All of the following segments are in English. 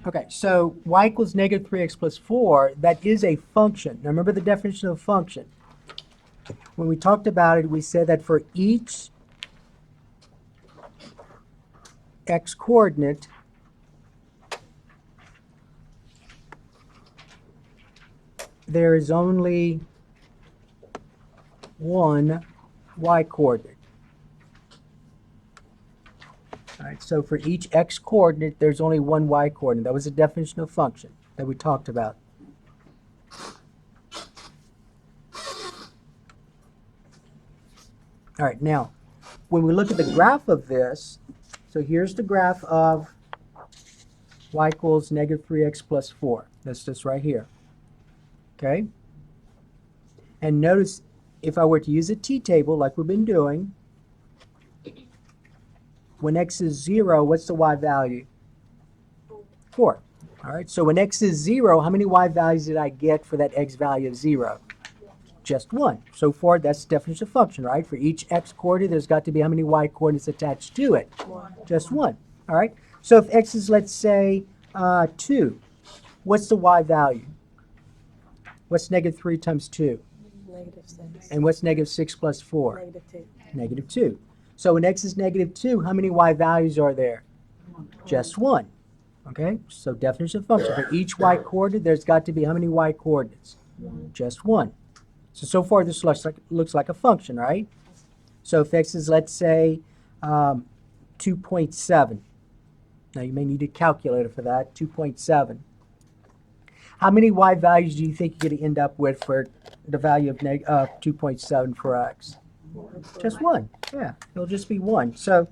Okay, so y equals negative 3x plus 4, that is a function. Now remember the definition of function. When we talked about it, we said that for each x coordinate, there is only one y coordinate. All right, so for each x coordinate, there's only one y coordinate. That was the definition of function that we talked about. All right, now, when we look at the graph of this, so here's the graph of y equals negative 3x plus 4. That's this right here. Okay? And notice, if I were to use a t-table like we've been doing, when x is 0, what's the y value? 4. All right, so when x is 0, how many y values did I get for that x value of 0? Just 1. So far, that's the definition of function, right? For each x coordinate, there's got to be how many y coordinates attached to it? 1. Just 1. All right, so if x is, let's say, 2, what's the y value? What's negative 3 times 2? Negative 6. And what's negative 6 plus 4? Negative 2. Negative 2. So when x is negative 2, how many y values are there? Just 1. Okay, so definition of function. For each y coordinate, there's got to be how many y coordinates? Just 1. So far, this looks like a function, right? So if x is, let's say, 2.7. Now, you may need a calculator for that, 2.7. How many y values do you think you're going to end up with for the value of 2.7 for x? Just 1. Yeah, it'll just be 1. So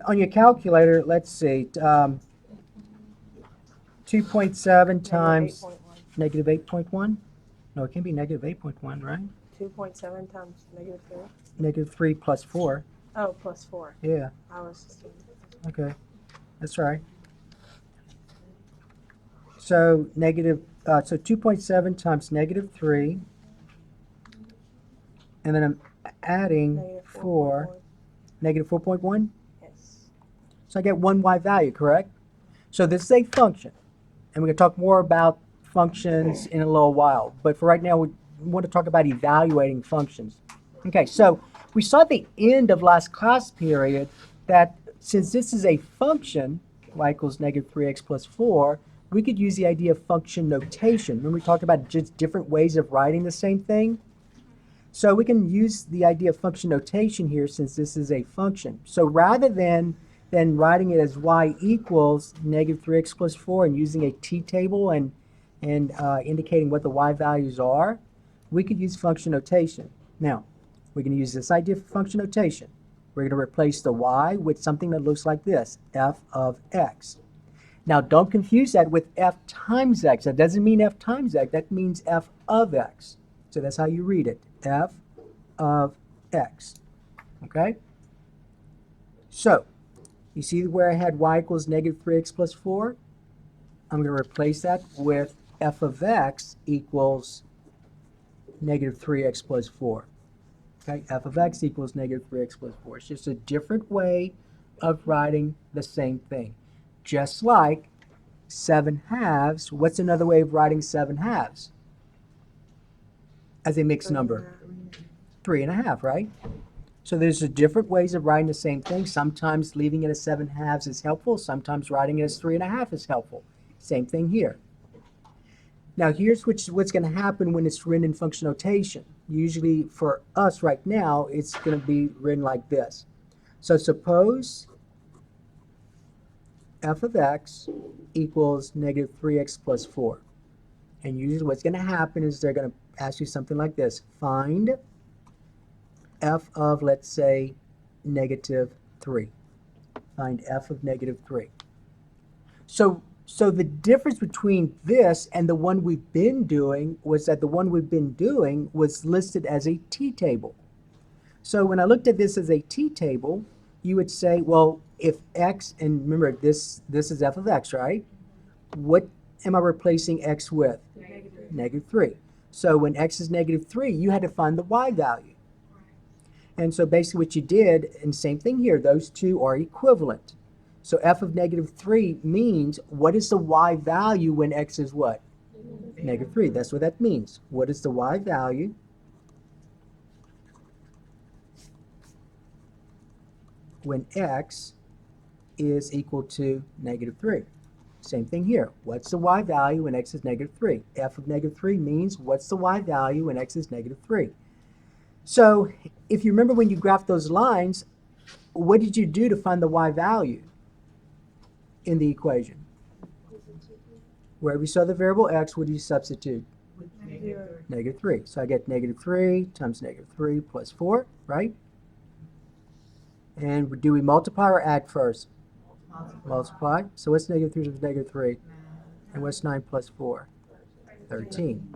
on your calculator, let's see, 2.7 times negative 8.1? No, it can be negative 8.1, right? 2.7 times negative 3. Negative 3 plus 4. Oh, plus 4. Yeah, I was just doing okay. That's right. So so 2.7 times negative 3. And then I'm adding negative 4. Negative 4.1? Yes. So I get one y value, correct? So this is a function. And we're going to talk more about functions in a little while. But for right now, we want to talk about evaluating functions. Okay, so we saw at the end of last class period that since this is a function, y equals negative 3x plus 4, we could use the idea of function notation. Remember we talked about just different ways of writing the same thing? So we can use the idea of function notation here since this is a function. So rather than writing it as y equals negative 3x plus 4 and using a t-table and indicating what the y values are, we could use function notation. Now, we're going to use this idea for function notation. We're going to replace the y with something that looks like this, f of x. Now, don't confuse that with f times x. That doesn't mean f times x. That means f of x. So that's how you read it, f of x. Okay? So, you see where I had y equals negative 3x plus 4? I'm going to replace that with f of x equals negative 3x plus 4. Okay, f of x equals negative 3x plus 4. It's just a different way of writing the same thing. Just like 7 halves, what's another way of writing 7 halves? As a mixed number. 3.5, right? So there's different ways of writing the same thing. Sometimes leaving it as 7 halves is helpful. Sometimes writing it as 3.5 is helpful. Same thing here. Now here's what's going to happen when it's written in function notation. Usually for us right now, it's going to be written like this. So suppose f of x equals negative 3x plus 4. And usually what's going to happen is they're going to ask you something like this. Find f of, let's say, negative 3. Find f of negative 3. So the difference between this and the one we've been doing was that the one we've been doing was listed as a t-table. So when I looked at this as a t-table, you would say, well, if x, and remember this is f of x, right? What am I replacing x with? Negative 3. So when x is negative 3, you had to find the y value. And so basically what you did, and same thing here, those two are equivalent. So f of negative 3 means, what is the y value when x is what? Negative 3. That's what that means. What is the y value when x is equal to negative 3? Same thing here. What's the y value when x is negative 3? F of negative 3 means, what's the y value when x is negative 3? So if you remember when you graphed those lines, what did you do to find the y value in the equation? Wherever you saw the variable x, what do you substitute? Zero. Negative 3. So I get negative 3 times negative 3 plus 4, right? And do we multiply or add first? Multiply. So what's negative 3 times negative 3? And what's 9 plus 4? 13.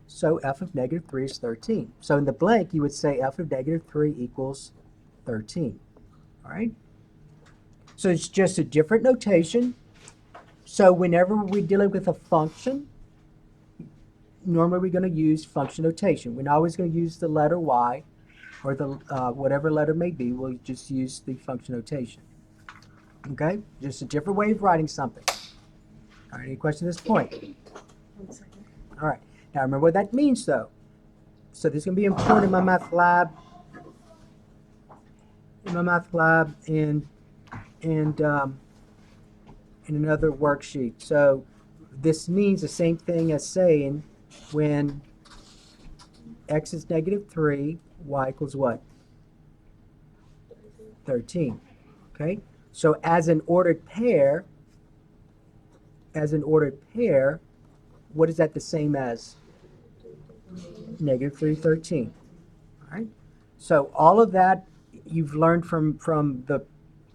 So f of negative 3 is 13. So in the blank, you would say f of negative 3 equals 13. All right? So it's just a different notation. So whenever we're dealing with a function, normally we're going to use function notation. We're not always going to use the letter y or the whatever letter may be. We'll just use the function notation. Okay? Just a different way of writing something. All right, any questions at this point? 1 second. All right. Now remember what that means, though. So this is going to be important in my math lab. And in another worksheet. So this means the same thing as saying when x is negative 3, y equals what? 13. Okay? So as an ordered pair, what is that the same as? Negative 3, 13. All right? So all of that you've learned from the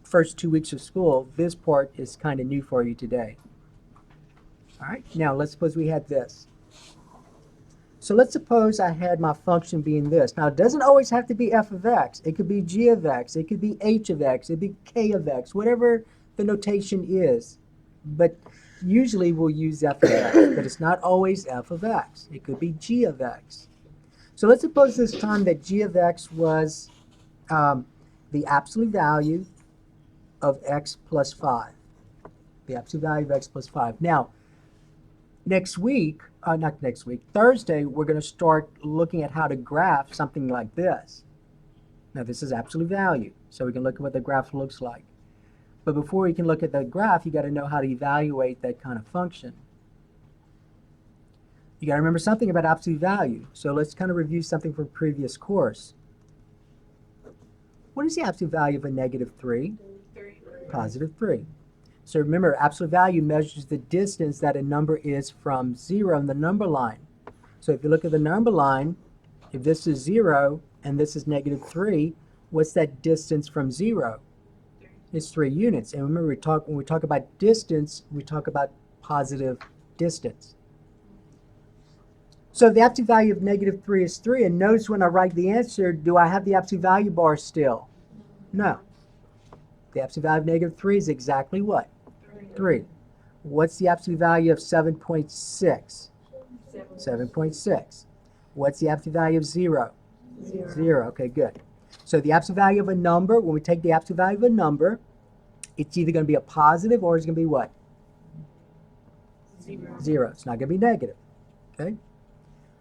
first 2 weeks of school. This part is kind of new for you today. All right? Now let's suppose we had this. So let's suppose I had my function being this. Now it doesn't always have to be f of x. It could be g of x. It could be h of x. It could be k of x. Whatever the notation is. But usually we'll use f of x. But it's not always f of x. It could be g of x. So let's suppose this time that g of x was the absolute value of x plus 5. The absolute value of x plus 5. Now, Thursday, we're going to start looking at how to graph something like this. Now, this is absolute value, so we can look at what the graph looks like. But before we can look at the graph, you got to know how to evaluate that kind of function. You got to remember something about absolute value. So let's kind of review something from previous course. What is the absolute value of a negative 3? Positive 3. So remember, absolute value measures the distance that a number is from 0 in the number line. So if you look at the number line, if this is 0 and this is negative 3, what's that distance from 0? It's 3 units. And remember, when we talk about distance, we talk about positive distance. So the absolute value of negative 3 is 3. And notice when I write the answer, do I have the absolute value bar still? No. The absolute value of negative 3 is exactly what? 3. What's the absolute value of 7.6? 7.6. What's the absolute value of 0? 0. Okay, good. So the absolute value of a number, when we take the absolute value of a number, it's either going to be a positive or it's going to be what? 0. It's not going to be negative. Okay?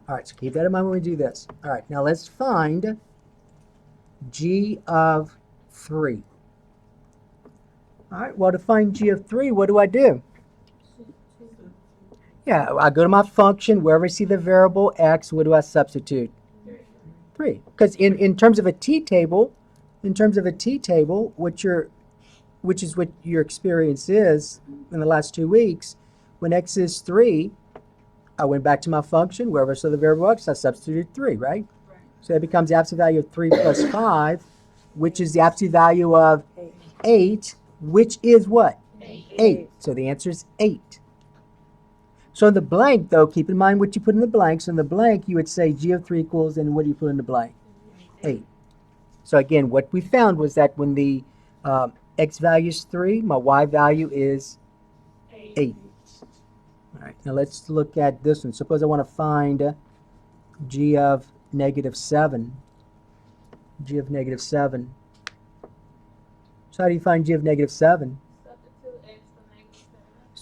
All right, so keep that in mind when we do this. All right, now let's find g of 3. All right, well, to find g of 3, what do? Yeah, I go to my function, wherever I see the variable x, what do I substitute? 3. Because in terms of a t-table, which is what your experience is in the last 2 weeks, when x is 3, I went back to my function, wherever I saw the variable x, I substituted 3, right? So that becomes the absolute value of 3 plus 5, which is the absolute value of 8, which is what? 8. So the answer is 8. So in the blank, though, keep in mind what you put in the blank. So in the blank, you would say g of 3 equals, and what do you put in the blank? 8. So again, what we found was that when the x value is 3, my y value is 8. All right, now let's look at this one. Suppose I want to find g of negative 7. G of negative 7. So how do you find g of negative 7?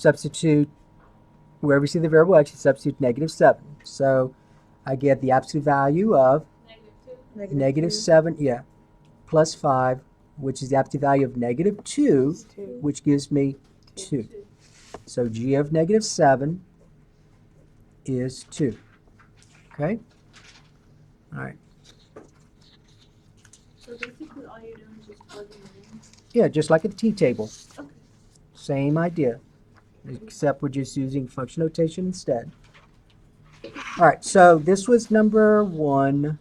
substitute, wherever you see the variable x, you substitute negative 7. So I get the absolute value of negative 2. 7, yeah, plus 5, which is the absolute value of negative 2, 2. which gives me 2. So g of negative 7 is 2. Okay? All right. So basically all you're doing is just plugging it in? Yeah, just like a t-table. Okay. Same idea, except we're just using function notation instead. All right, so this was number 1.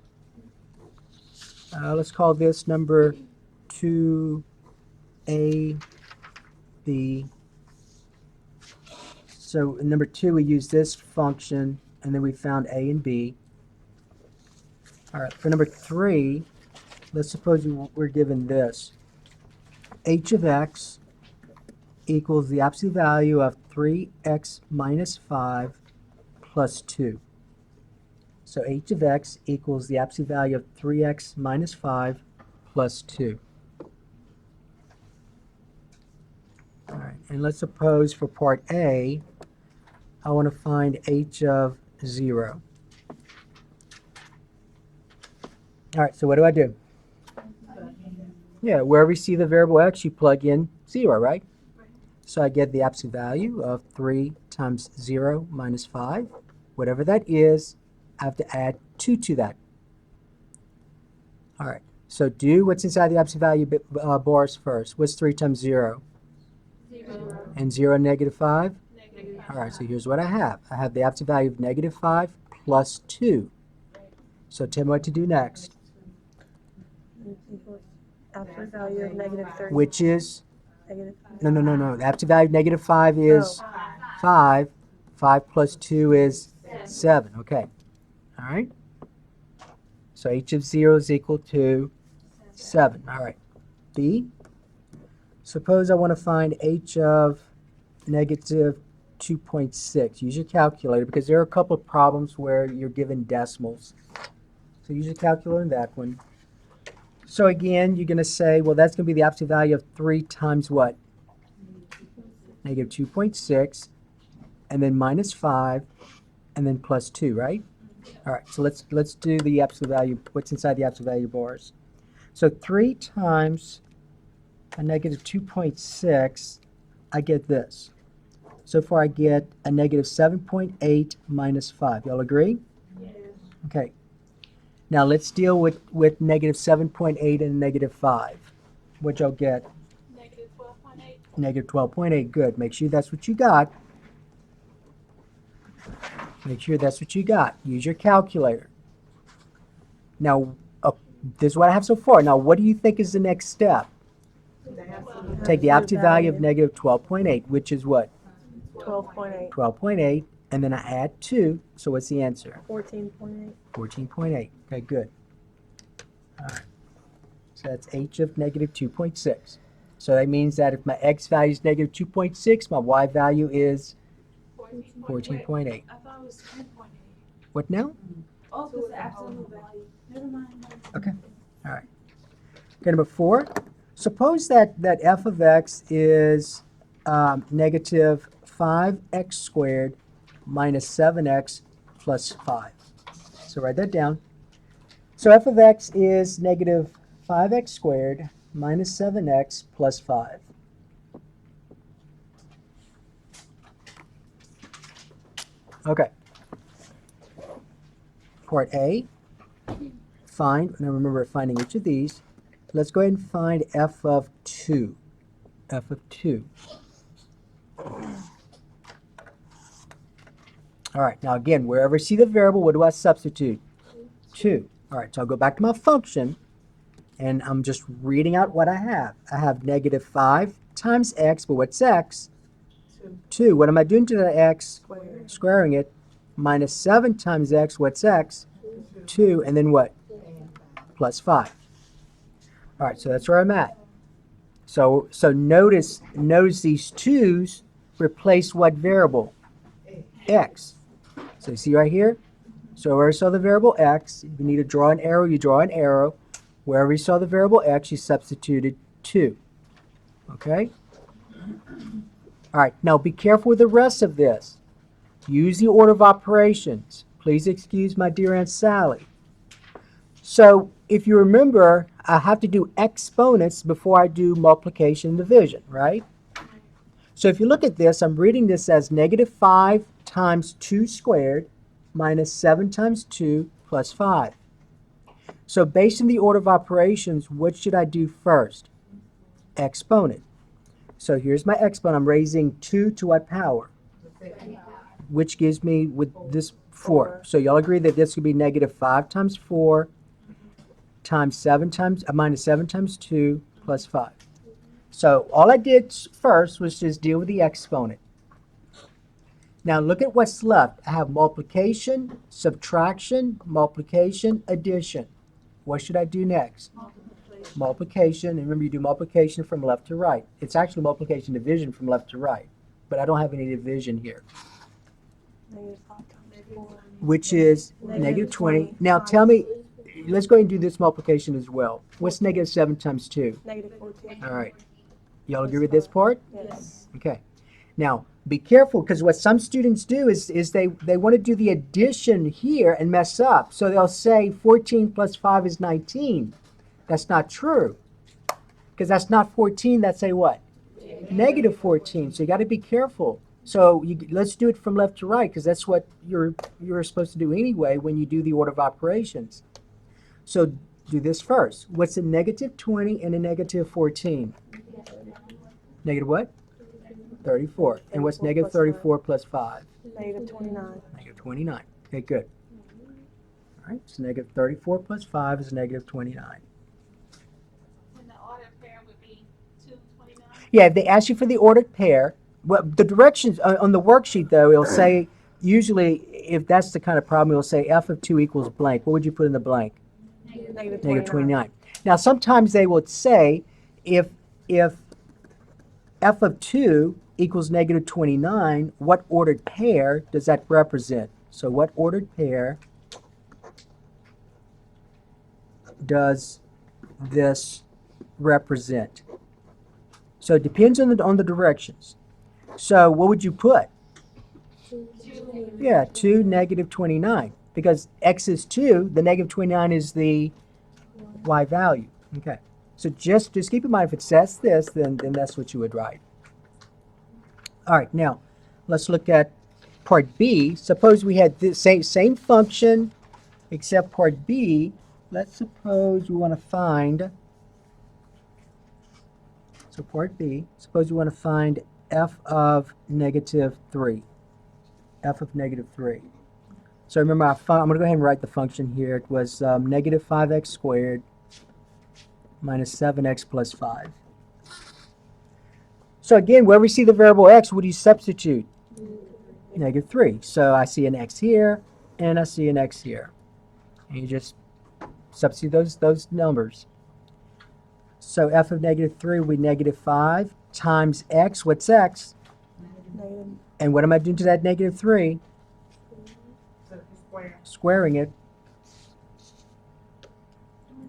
Let's call this number 2a, b. So in number 2, we use this function, and then we found a and b. All right, for number 3, let's suppose we're given this. H of x equals the absolute value of 3x minus 5 plus 2. So h of x equals the absolute value of 3x minus 5 plus 2. All right, and let's suppose for part A, I want to find h of 0. All right, so what do? Yeah, wherever you see the variable x, you plug in 0, right? So I get the absolute value of 3 times 0 minus 5. Whatever that is, I have to add 2 to that. All right, so do what's inside the absolute value bars first. What's 3 times 0? 0. And 0 negative 5? Negative. All right, so here's what I have. I have the absolute value of negative 5 plus 2. So tell me what to do next. Absolute value of negative 30. Which is? Negative. No. The absolute value of negative 5 is 5. 5 plus 2 is 7. Okay. All right. So h of 0 is equal to 7. All right. B. Suppose I want to find h of negative 2.6. Use your calculator because there are a couple of problems where you're given decimals. So use your calculator in that one. So again, you're going to say, well, that's going to be the absolute value of 3 times what? Negative 2.6, and then minus 5, and then plus 2, right? All right, so let's do the absolute value, what's inside the absolute value bars. So 3 times a negative 2.6, I get this. So far I get a negative 7.8 minus 5. Y'all agree? Yes. Okay. Now let's deal with negative 7.8 and negative 5. What y'all get? Negative 12.8. Negative 12.8. Good. Make sure that's what you got. Make sure that's what you got. Use your calculator. Now, this is what I have so far. Now, what do you think is the next step? Take the absolute value of negative 12.8, which is what? 12.8. 12.8, and then I add 2. So what's the answer? 14.8. 14.8. Okay, good. All right. So that's h of negative 2.6. So that means that if my x value is negative 2.6, my y value is 14.8. I thought it was 10.8. What now? Oh, because the absolute value. Never mind. Okay. All right. Okay, number 4. Suppose that f of x is negative 5x squared minus 7x plus 5. So write that down. So f of x is negative 5x squared minus 7x plus 5. Okay. Part A, find, now remember finding each of these. Let's go ahead and find f of 2. F of 2. All right, now again, wherever I see the variable, what do I substitute? 2. All right, so I'll go back to my function, and I'm just reading out what I have. I have negative 5 times x, but what's x? 2. What am I doing to the x? Squaring it. Minus 7 times x, what's x? 2, and then what? Plus 5. All right, so that's where I'm at. So notice these 2's replace what variable? X. So you see right here? So where you saw the variable x, if you need to draw an arrow, you draw an arrow. Wherever you saw the variable x, you substituted 2. Okay? All right, now be careful with the rest of this. Use the order of operations. Please excuse my dear Aunt Sally. So if you remember, I have to do exponents before I do multiplication and division, right? So if you look at this, I'm reading this as negative 5 times 2 squared minus 7 times 2 plus 5. So based on the order of operations, what should I do first? Exponent. So here's my exponent. I'm raising 2 to what power? Which gives me, with this, 4. So y'all agree that this would be negative 5 times 4 times 7 times, minus 7 times 2 plus 5. So all I did first was just deal with the exponent. Now look at what's left. I have multiplication, subtraction, multiplication, addition. What should I do next? Multiplication. And remember, you do multiplication from left to right. It's actually multiplication division from left to right. But I don't have any division here, Negative 5 times 4. which is negative 20. Now tell me, let's go ahead and do this multiplication as well. What's negative 7 times 2? Negative 14. All right. Y'all agree with this part? Yes. Okay. Now, be careful, because what some students do is they want to do the addition here and mess up. So they'll say 14 plus 5 is 19. That's not true, because that's not 14. That's a what? Negative 14. So you got to be careful. So let's do it from left to right, because that's what you're supposed to do anyway when you do the order of operations. So do this first. What's a negative 20 and a negative 14? Negative what? 34. And what's negative 34 plus 5? Negative 29. Negative 29. Okay, good. All right, so negative 34 plus 5 is negative 29. And the order pair would be 229. Yeah, if they ask you for the ordered pair, well, the directions on the worksheet, though, it'll say, usually, if that's the kind of problem, it'll say f of 2 equals blank. What would you put in the blank? Negative Negative 29. Now, sometimes they would say, if f of 2 equals negative 29, what ordered pair does that represent? So what ordered pair does this represent? So it depends on the directions. So what would you put? Yeah, 2, negative 29. Because x is 2, the negative 29 is the y value. Okay. So just keep in mind, if it says this, then that's what you would write. All right, now let's look at part B. Suppose we had the same function, except part B. Let's suppose we want to find, so part B, suppose we want to find f of negative 3. F of negative 3. So remember, I'm going to go ahead and write the function here. It was negative 5x squared minus 7x plus 5. So again, where we see the variable x, what do you substitute? Negative 3. So I see an x here, and I see an x here. And you just substitute those numbers. So f of negative 3 will be negative 5 times x. What's x? Negative. And what am I doing to that negative 3? Squaring it.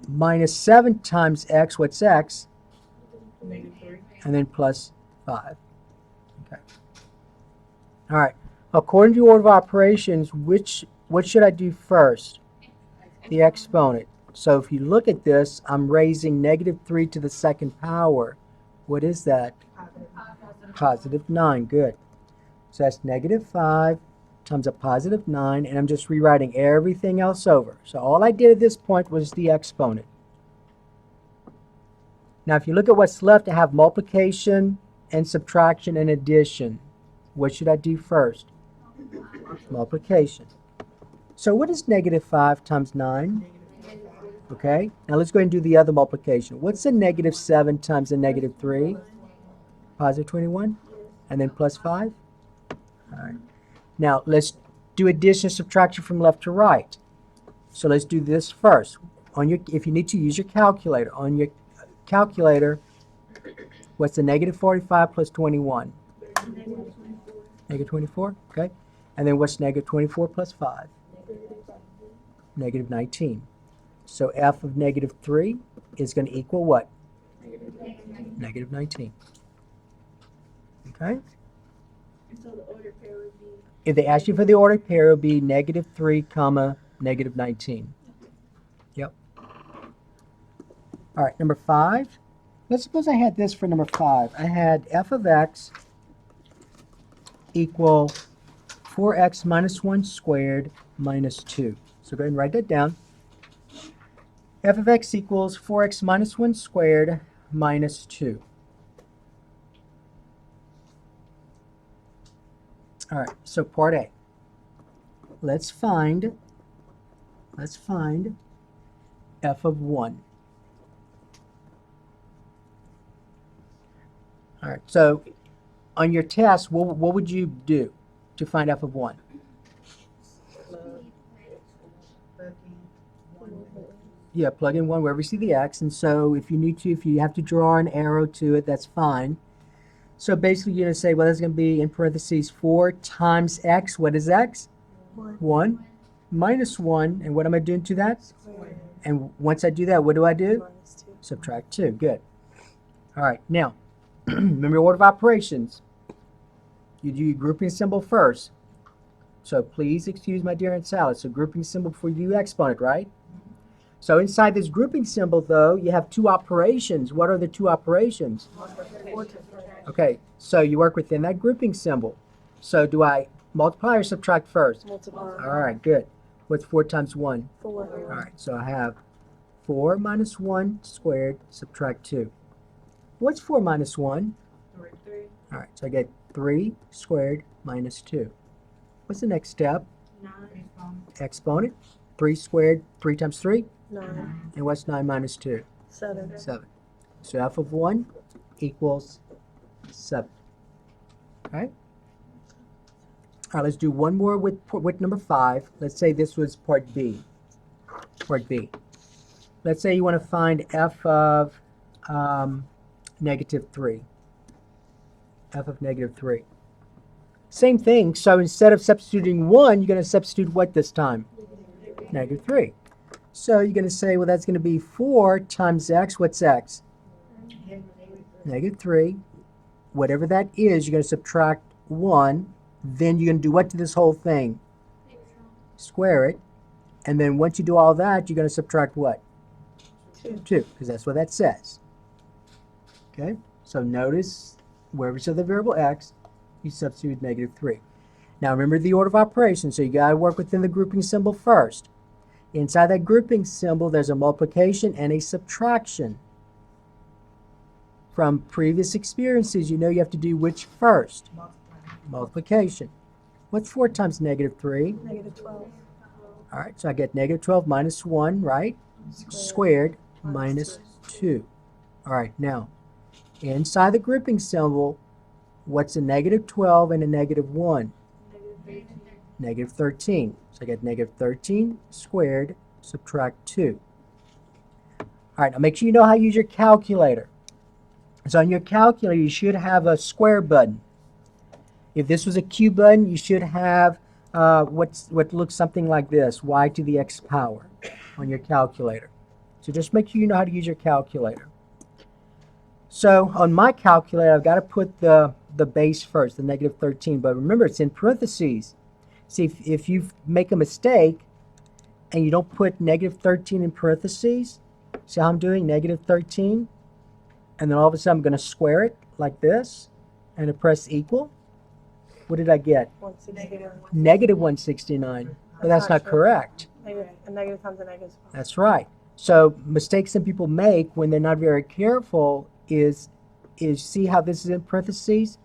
Minus 7 times x. What's x? Negative 3. And then plus 5. Okay. All right. According to order of operations, what should I do first? The exponent. So if you look at this, I'm raising negative 3 to the second power. What is that? Positive 9. Good. So that's negative 5 times a positive 9, and I'm just rewriting everything else over. So all I did at this point was the exponent. Now if you look at what's left, I have multiplication and subtraction and addition. What should I do first? Multiplication. So what is negative 5 times 9? Okay, now let's go ahead and do the other multiplication. What's a negative 7 times a negative 3? Positive 21. And then plus 5? All right. Now let's do addition and subtraction from left to right. So let's do this first. If you need to, use your calculator. On your calculator, what's the negative 45 plus 21? Negative 24, okay. And then what's negative 24 plus 5? Negative 19. So f of negative 3 is going to equal what? Negative 19. Okay? So the ordered pair would be. If they ask you for the ordered pair, it would be -3, comma, -19. Yep. All right, number 5. Let's suppose I had this for number 5. I had f of x equal 4x minus 1 squared minus 2. So go ahead and write that down. F of x equals 4x minus 1 squared minus 2. All right, so part A. Let's find f of 1. All right, so on your test, what would you do to find f of 1? Yeah, plug in 1 wherever you see the x, and so if you have to draw an arrow to it, that's fine. So basically you're going to say, well, that's going to be in parentheses 4 times x. What is x? 1 minus 1, and what am I doing to that? Square. And once I do that, what do I do? Minus 2. Subtract 2. Good. All right, now, remember your order of operations. You do your grouping symbol first. So please excuse my dear Aunt Sally. So grouping symbol before you do exponent, right? So inside this grouping symbol, though, you have 2 operations. What are the 2 operations? 4 to 3. Okay, so you work within that grouping symbol. So do I multiply or subtract first? Multiply. All right, good. What's 4 times 1? 4. All right, so I have 4 minus 1 squared, subtract 2. What's 4 minus 1? 3. All right, so I get 3 squared minus 2. What's the next step? 9. Exponent. 3 squared, 3 times 3. 9. And what's 9 minus 2? 7. 7. So f of 1 equals 7. Okay? All right, let's do one more with number 5. Let's say this was part B. Part B. Let's say you want to find f of -3. F of -3. Same thing, so instead of substituting 1, you're going to substitute what this time? -3. So you're going to say, well, that's going to be 4 times x. What's x? -3. Whatever that is, you're going to subtract 1. Then you're going to do what to this whole thing? Square it. And then once you do all that, you're going to subtract what? 2, because that's what that says. Okay? So notice, wherever you saw the variable x, you substitute -3. Now remember the order of operations, so you got to work within the grouping symbol first. Inside that grouping symbol, there's a multiplication and a subtraction. From previous experiences, you know you have to do which first? Multiplication. What's 4 times -3? -12. All right, so I get -12 minus 1, right? Squared minus 2. All right, now, inside the grouping symbol, what's a -12 and a -1? -13. So I get -13 squared, subtract 2. All right, now make sure you know how to use your calculator. So on your calculator, you should have a square button. If this was a cube button, you should have what looks something like this, y to the x power on your calculator. So just make sure you know how to use your calculator. So on my calculator, I've got to put the base first, the -13, but remember it's in parentheses. See, if you make a mistake and you don't put -13 in parentheses, see how I'm doing -13? And then all of a sudden I'm going to square it like this and I press equal. What did I get? 169. -169. But that's not correct. A negative times a negative. That's right. So mistakes that people make when they're not very careful is see how this is in parentheses?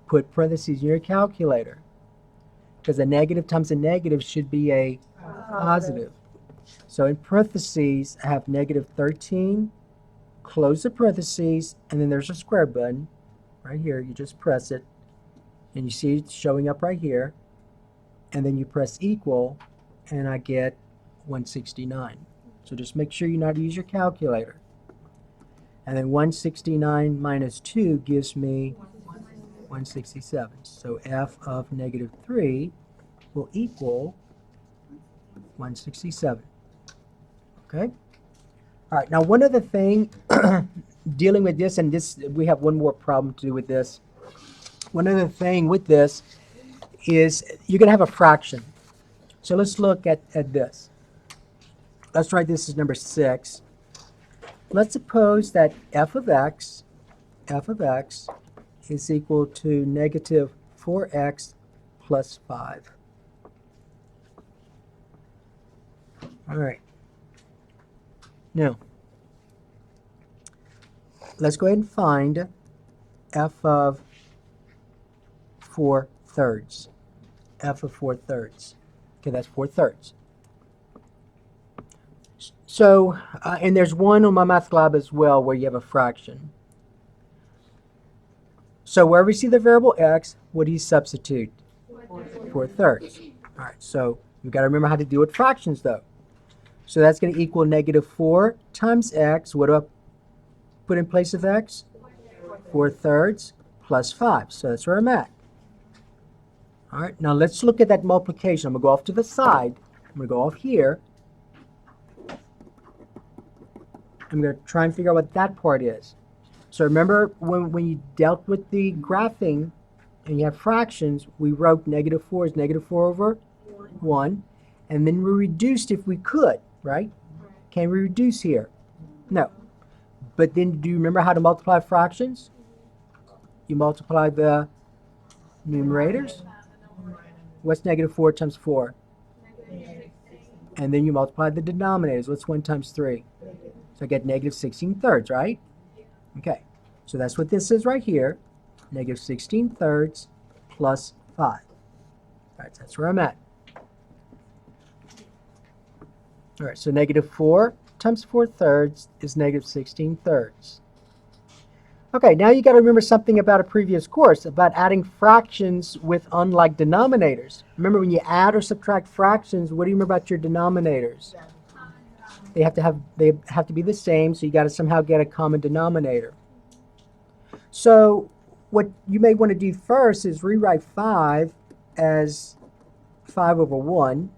Put parentheses in your calculator. Because a negative times a negative should be a positive. So in parentheses, I have -13, close the parentheses, and then there's a square button right here. You just press it, and you see it showing up right here. And then you press equal, and I get 169. So just make sure you know how to use your calculator. And then 169 minus 2 gives me 167. So f of -3 will equal 167. Okay? All right, now one other thing dealing with this, and this we have one more problem to do with this. one other thing with this is you're going to have a fraction. So let's look at this. Let's write this as number 6. Let's suppose that f of x is equal to negative 4x plus 5. All right. Now, let's go ahead and find f of 4/3. F of 4/3. Okay, that's 4/3. So, and there's one on my math lab as well where you have a fraction. So wherever you see the variable x, what do you substitute? 4/3. All right, so you've got to remember how to deal with fractions though. So that's going to equal negative 4 times x. What do I put in place of x? 4/3 plus 5. So that's where I'm at. All right, now let's look at that multiplication. I'm going to go off to the side. I'm going to go off here. I'm going to try and figure out what that part is. So remember when you dealt with the graphing and you have fractions, we wrote negative 4 is negative 4 over 1. And then we reduced if we could, right? Can we reduce here? No. But then do you remember how to multiply fractions? You multiply the numerators. What's negative 4 times 4? And then you multiply the denominators. What's 1 times 3? So I get negative 16/3, right? Okay. So that's what this is right here. Negative 16/3 plus 5. All right, so that's where I'm at. All right, so negative 4 times 4/3 is negative 16/3. Okay, now you got to remember something about a previous course about adding fractions with unlike denominators. Remember when you add or subtract fractions, what do you remember about your denominators? They have to be the same, so you got to somehow get a common denominator. So what you may want to do first is rewrite 5 as 5 over 1,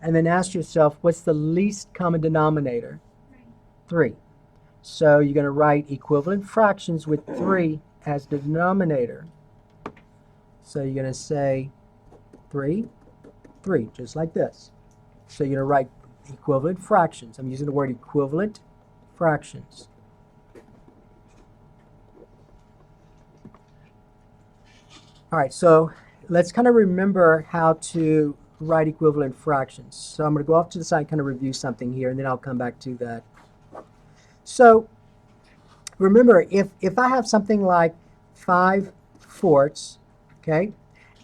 and then ask yourself, what's the least common denominator? 3. So you're going to write equivalent fractions with 3 as the denominator. So you're going to say 3, 3, just like this. So you're going to write equivalent fractions. I'm using the word equivalent fractions. All right, so let's kind of remember how to write equivalent fractions. So I'm going to go off to the side and kind of review something here, and then I'll come back to that. So remember, if I have something like 5/4, okay,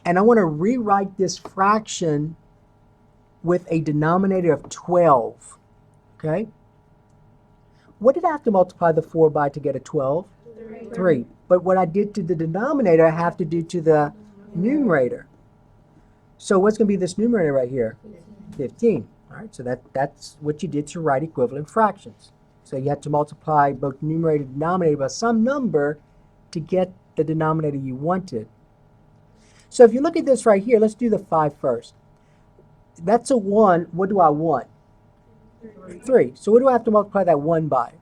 and I want to rewrite this fraction with a denominator of 12, okay, what did I have to multiply the 4 by to get a 12? 3. But what I did to the denominator, I have to do to the numerator. So what's going to be this numerator right here? 15. All right, so that's what you did to write equivalent fractions. So you have to multiply both numerator and denominator by some number to get the denominator you wanted. So if you look at this right here, let's do the 5 first. That's a 1. What do I want? 3. So what do I have to multiply that 1 by?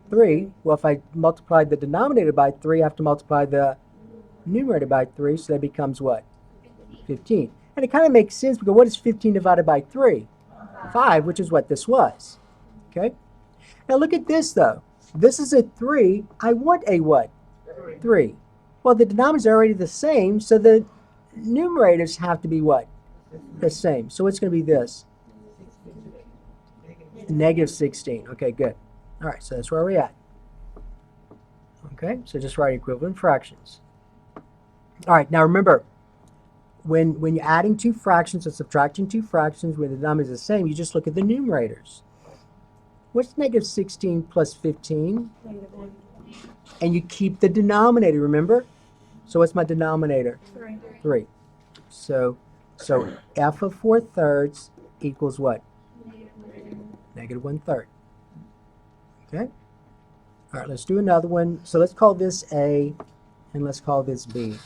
3. Well, if I multiply the denominator by 3, I have to multiply the numerator by 3, so that becomes what? 15. And it kind of makes sense because what is 15 divided by 3? 5, which is what this was. Okay? Now look at this though. This is a 3. I want a what? 3. Well, the denominators are already the same, so the numerators have to be what? The same. So it's going to be this. Negative 16. Okay, good. All right, so that's where we're at. Okay, so just write equivalent fractions. All right, now remember, when you're adding two fractions or subtracting two fractions where the denominator is the same, you just look at the numerators. What's negative 16 plus 15? Negative 1. And you keep the denominator, remember? So what's my denominator? 3. 3. So f of 4/3 equals what? Negative 1/3. Okay? All right, let's do another one. So let's call this A, and let's call this B.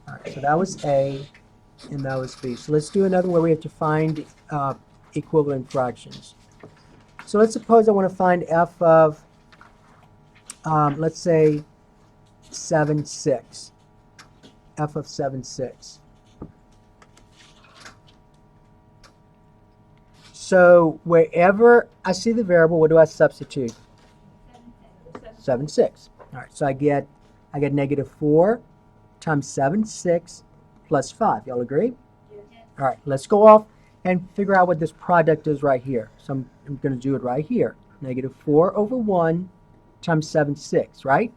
All right, so that was A, and that was B. So let's do another where we have to find equivalent fractions. So let's suppose I want to find f of, let's say, 7, 6. F of 7, 6. So wherever I see the variable, what do I substitute? 7, 6. All right, so I get negative 4 times 7, 6 plus 5. Y'all agree? All right, let's go off and figure out what this product is right here. So I'm going to do it right here. Negative 4 over 1 times 7, 6, right?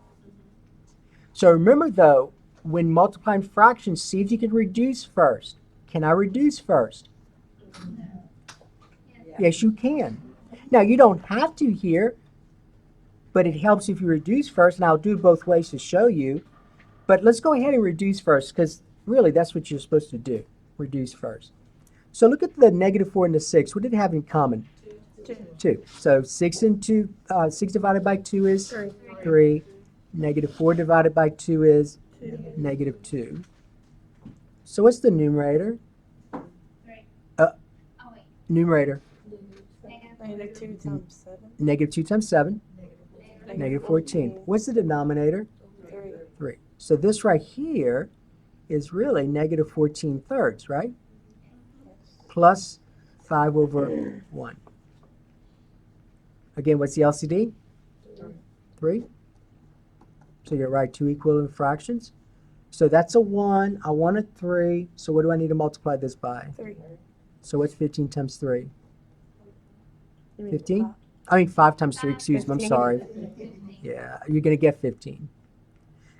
So remember, though, when multiplying fractions, see if you can reduce first. Can I reduce first? Yes, you can. Now, you don't have to here, but it helps if you reduce first, and I'll do it both ways to show you. But let's go ahead and reduce first, because really that's what you're supposed to do, reduce first. So look at the negative 4 and the 6. What did it have in common? 2. So 6 divided by 2 is 3. Negative 4 divided by 2 is negative 2. So what's the numerator? Numerator. Negative 2 times 7. Negative 2 times 7. Negative 14. What's the denominator? 3. 3. So this right here is really negative 14 thirds, right? Plus 5 over 1. Again, what's the LCD? 3. So you're right, 2 equivalent fractions. So that's a 1. I want a 3. So what do I need to multiply this by? 3. So what's 15 times 3? You mean 15? five? I mean 5 times 3, excuse me, I'm 15. sorry. Yeah, you're going to get 15.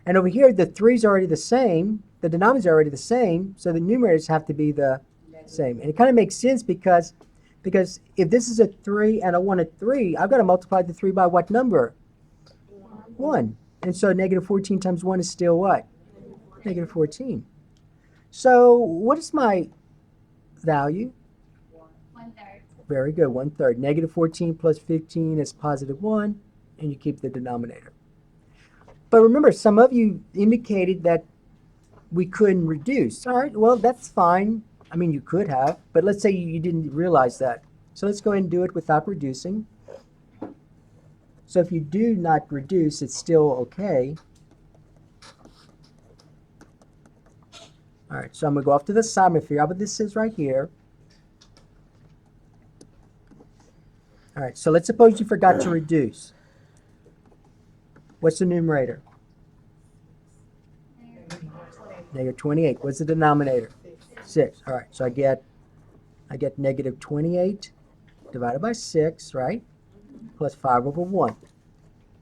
And over here, the 3's already the same. The denominators are already the same, so the numerators have to be the same. And it kind of makes sense because if this is a 3 and I want a 3, I've got to multiply the 3 by what number? 1. And so negative 14 times 1 is still what? Negative 14. So what is my value? 1/3. Very good, 1/3. Negative 14 plus 15 is positive 1, and you keep the denominator. But remember, some of you indicated that we couldn't reduce. All right, well, that's fine. I mean, you could have, but let's say you didn't realize that. So let's go ahead and do it without reducing. So if you do not reduce, it's still okay. All right, so I'm going to go off to the side and figure out what this is right here. All right, so let's suppose you forgot to reduce. What's the numerator? Negative 28. What's the denominator? 6. All right, so I get negative 28 divided by 6, right? Plus 5 over 1.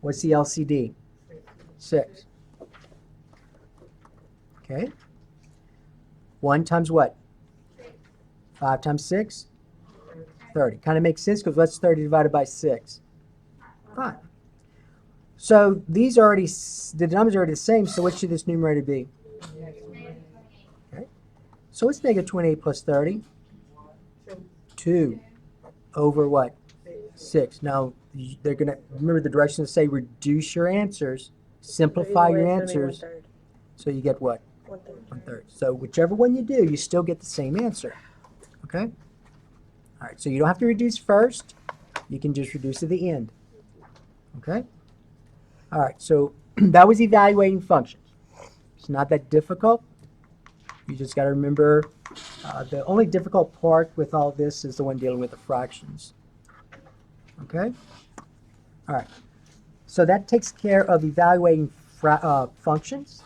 What's the LCD? 6. Okay. 1 times what? 5 times 6? 30. Kind of makes sense because what's 30 divided by 6? 5. So these are already, the denominators are already the same, so what should this numerator be? Okay. So what's negative 28 plus 30? 2 over what? 6. Now, they're going to, remember the directions say reduce your answers, simplify your answers, so you get what? 1/3. 1/3. So whichever one you do, you still get the same answer. Okay? All right, so you don't have to reduce first. You can just reduce at the end. Okay? All right, so that was evaluating functions. It's not that difficult. You just got to remember the only difficult part with all this is the one dealing with the fractions. Okay? All right. So that takes care of evaluating functions.